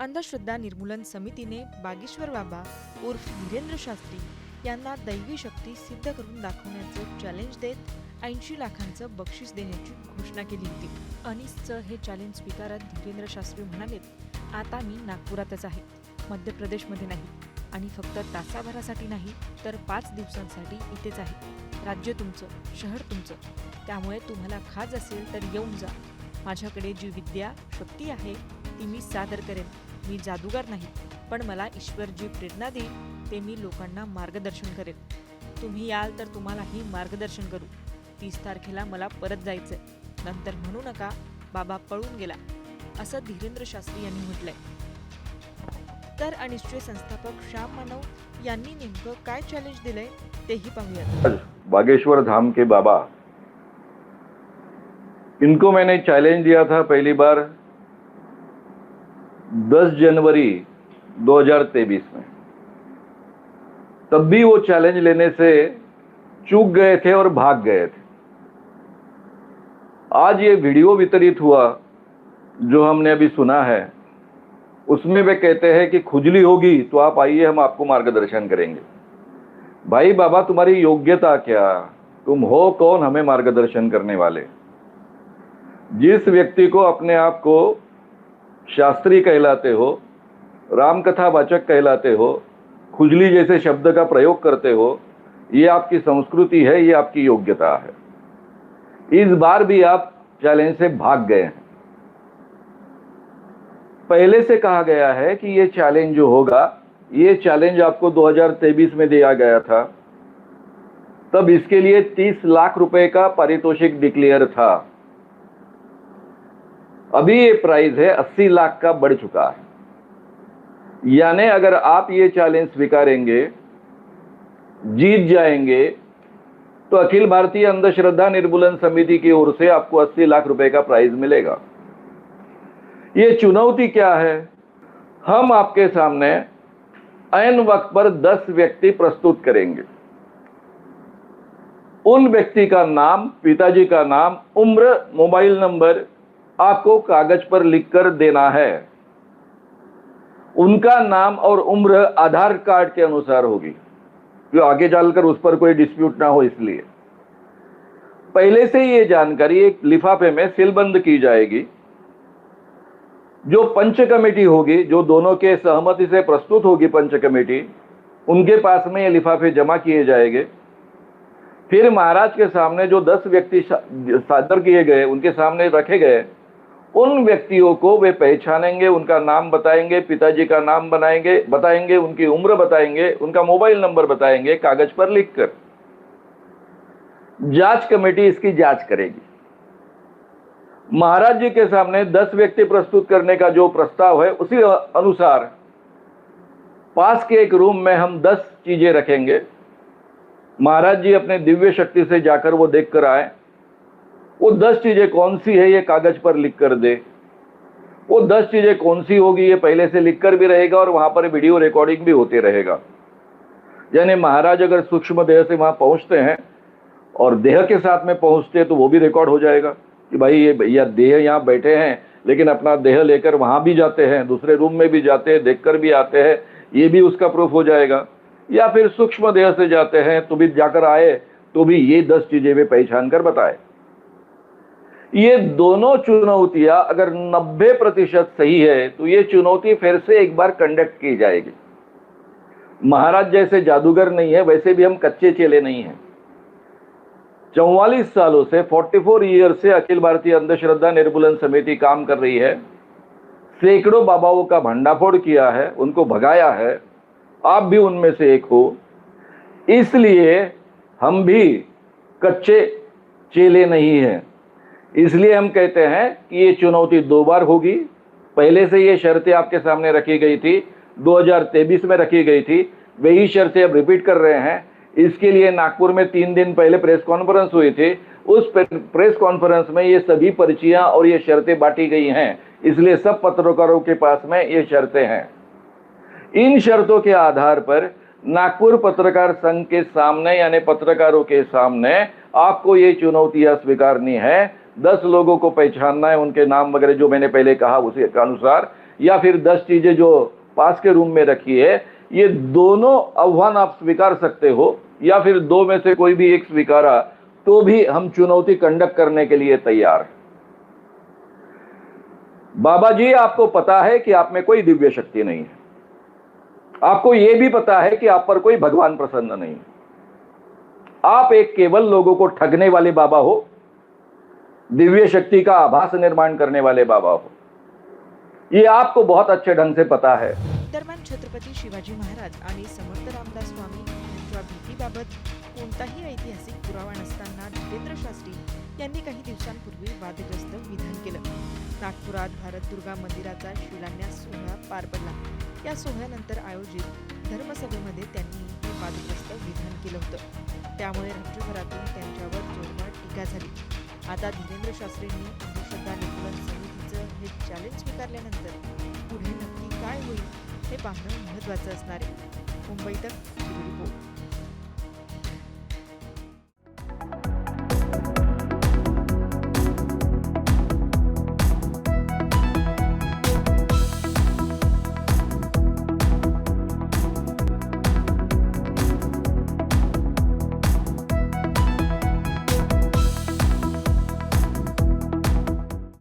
अंधश्रद्धा निर्मूलन समितीने बागेश्वर बाबा उर्फ धीरेंद्र शास्त्री यांना दैवी शक्ती सिद्ध करून दाखवण्याचं चॅलेंज देत 80 लाखांचं बक्षीस देण्याची घोषणा केली होती. अनिसचं हे चॅलेंज स्वीकारत धीरेंद्र शास्त्री म्हणाले, आता मी नागपुरातच आहे, मध्य प्रदेशमध्ये नाही, आणि फक्त तासाभरासाठी नाही तर 5 दिवसांसाठी इथेच आहे. राज्य तुमचं, शहर तुमचं, त्यामुळे तुम्हाला खाज असेल तर येऊन जा. माझ्याकडे जी विद्या शक्ती आहे ती मी सादर करेन. मी जादूगार नाही, पण मला ईश्वर जी प्रेरणा देईल ते मी लोकांना मार्गदर्शन करेन. तुम्ही याल तर तुम्हालाही मार्गदर्शन करू. 30 तारखेला मला परत जायचंय, नंतर म्हणू नका बाबा पळून गेला, असं धीरेंद्र शास्त्री यांनी म्हटलंय. तर अनिसचे संस्थापक श्याम मानव यांनी नेमकं काय चॅलेंज दिलंय तेही पाहूयात. बागेश्वर धाम के बाबा, इनको मैंने चैलेंज दिया था पहली बार 10 जनवरी 2023 में. तब भी वो चैलेंज लेने से चूक गए थे और भाग गए थे. आज ये वीडियो वितरित हुआ जो हमने अभी सुना है, उसमें वे कहते हैं कि खुजली होगी तो आप आइए, हम आपको मार्गदर्शन करेंगे. भाई बाबा, तुम्हारी योग्यता क्या? तुम हो कौन हमें मार्गदर्शन करने वाले? जिस व्यक्ति को अपने आप को शास्त्री कहलाते हो, रामकथा वाचक कहलाते हो, खुजली जैसे शब्द का प्रयोग करते हो, ये आपकी संस्कृति है, ये आपकी योग्यता है. इस बार भी आप चैलेंज से भाग गए हैं. पहले से कहा गया है कि ये चैलेंज जो होगा, ये चैलेंज आपको 2023 में दिया गया था. तब इसके लिए 30 लाख रुपए का पारितोषिक डिक्लेयर था. अभी ये प्राइस है 80 लाख का बढ़ चुका है. यानी अगर आप ये चैलेंज स्वीकारेंगे, जीत जाएंगे, तो अखिल भारतीय अंधश्रद्धा निर्मूलन समिति की ओर से आपको 80 लाख रुपए का प्राइज मिलेगा. ये चुनौती क्या है? हम आपके सामने ऐन वक्त पर 10 व्यक्ति प्रस्तुत करेंगे. उन व्यक्ति का नाम, पिताजी का नाम, उम्र, मोबाइल नंबर आपको कागज पर लिखकर देना है. उनका नाम और उम्र आधार कार्ड के अनुसार होगी, जो आगे चलकर उस पर कोई डिस्प्यूट ना हो. इसलिए पहले से ये जानकारी एक लिफाफे में सीलबंद की जाएगी. जो पंच कमेटी होगी, जो दोनों के सहमति से प्रस्तुत होगी पंच कमेटी, उनके पास में ये लिफाफे जमा किए जाएंगे. फिर महाराज के सामने जो 10 व्यक्ति सादर किए गए, उनके सामने रखे गए, उन व्यक्तियों को वे पहचानेंगे, उनका नाम बताएंगे, पिताजी का नाम बताएंगे, उनकी उम्र बताएंगे, उनका मोबाइल नंबर बताएंगे कागज पर लिखकर. जांच कमेटी इसकी जांच करेगी. महाराज जी के सामने 10 व्यक्ति प्रस्तुत करने का जो प्रस्ताव है, उसी अनुसार पास के एक रूम में हम 10 चीजें रखेंगे. महाराज जी अपने दिव्य शक्ति से जाकर वो देख कर आए. वो 10 चीजें कौन सी है ये कागज पर लिख कर दे. वो 10 चीजें कौन सी होगी ये पहले से लिख कर भी रहेगा और वहां पर वीडियो रिकॉर्डिंग भी होते रहेगा. यानी महाराज अगर सूक्ष्म देह से वहां पहुंचते हैं और देह के साथ में पहुंचते हैं तो वो भी रिकॉर्ड हो जाएगा कि भाई ये भैया देह यहाँ बैठे हैं, लेकिन अपना देह लेकर वहां भी जाते हैं, दूसरे रूम में भी जाते हैं, देखकर भी आते हैं, ये भी उसका प्रूफ हो जाएगा. या फिर सूक्ष्म देह से जाते हैं तो भी जाकर आए तो भी ये 10 चीजें वे पहचान कर बताए. ये दोनों चुनौतियां अगर 90% सही है तो ये चुनौती फिर से एक बार कंडक्ट की जाएगी. महाराज जैसे जादूगर नहीं है, वैसे भी हम कच्चे चेले नहीं हैं. 44 सालों से 44 ईयर से अखिल भारतीय अंधश्रद्धा निर्मूलन समिति काम कर रही है. सैकड़ों बाबाओं का भंडाफोड़ किया है, उनको भगाया है. आप भी उनमें से एक हो. इसलिए हम भी कच्चे चेले नहीं हैं. इसलिए हम कहते हैं कि ये चुनौती 2 बार होगी. पहले से ये शर्तें आपके सामने रखी गई थी, 2023 में रखी गई थी, वही शर्तें अब रिपीट कर रहे हैं. इसके लिए नागपुर में 3 दिन पहले प्रेस कॉन्फ्रेंस हुई थी. उस प्रेस कॉन्फ्रेंस में ये सभी पर्चियां और ये शर्तें बांटी गई हैं. इसलिए सब पत्रकारों के पास में ये शर्तें हैं. इन शर्तों के आधार पर नागपुर पत्रकार संघ के सामने यानी पत्रकारों के सामने आपको ये चुनौतियां स्वीकारनी है. 10 लोगों को पहचानना है, उनके नाम वगैरह जो मैंने पहले कहा उसी के अनुसार. या फिर 10 चीजें जो पास के रूम में रखी है, ये दोनों आह्वान आप स्वीकार सकते हो या फिर दो में से कोई भी एक स्वीकारा तो भी हम चुनौती कंडक्ट करने के लिए तैयार हैं। बाबा जी, आपको पता है कि आप में कोई दिव्य शक्ति नहीं है। आपको यह भी पता है कि आप पर कोई भगवान प्रसन्न नहीं है। आप एक केवल लोगों को ठगने वाले बाबा हो, दिव्य शक्ति का आभास निर्माण करने वाले बाबा हो। ये आपको बहुत अच्छे ढंग से पता है। दरम्यान छत्रपती शिवाजी महाराज आणि समर्थ रामदास स्वामी यांच्या भीतीबाबत कोणताही ऐतिहासिक पुरावा नसताना जितेंद्र शास्त्री यांनी काही दिवसांपूर्वी वादग्रस्त विधान केलं। नागपुरात भारत दुर्गा मंदिराचा शिलान्यास सोहळा पार पडला। या सोहळ्यानंतर आयोजित धर्मसभेमध्ये त्यांनी हे वादग्रस्त विधान केलं होतं। त्यामुळे राज्यभरातून त्यांच्यावर जोरदार टीका झाली। आता धीरेंद्र शास्त्रींनी अंधश्रद्धा निर्मूलन समितीचं हे चॅलेंज स्वीकारल्यानंतर पुढे नक्की काय होईल हे पाहणं महत्त्वाचं असणार आहे। मुंबई तक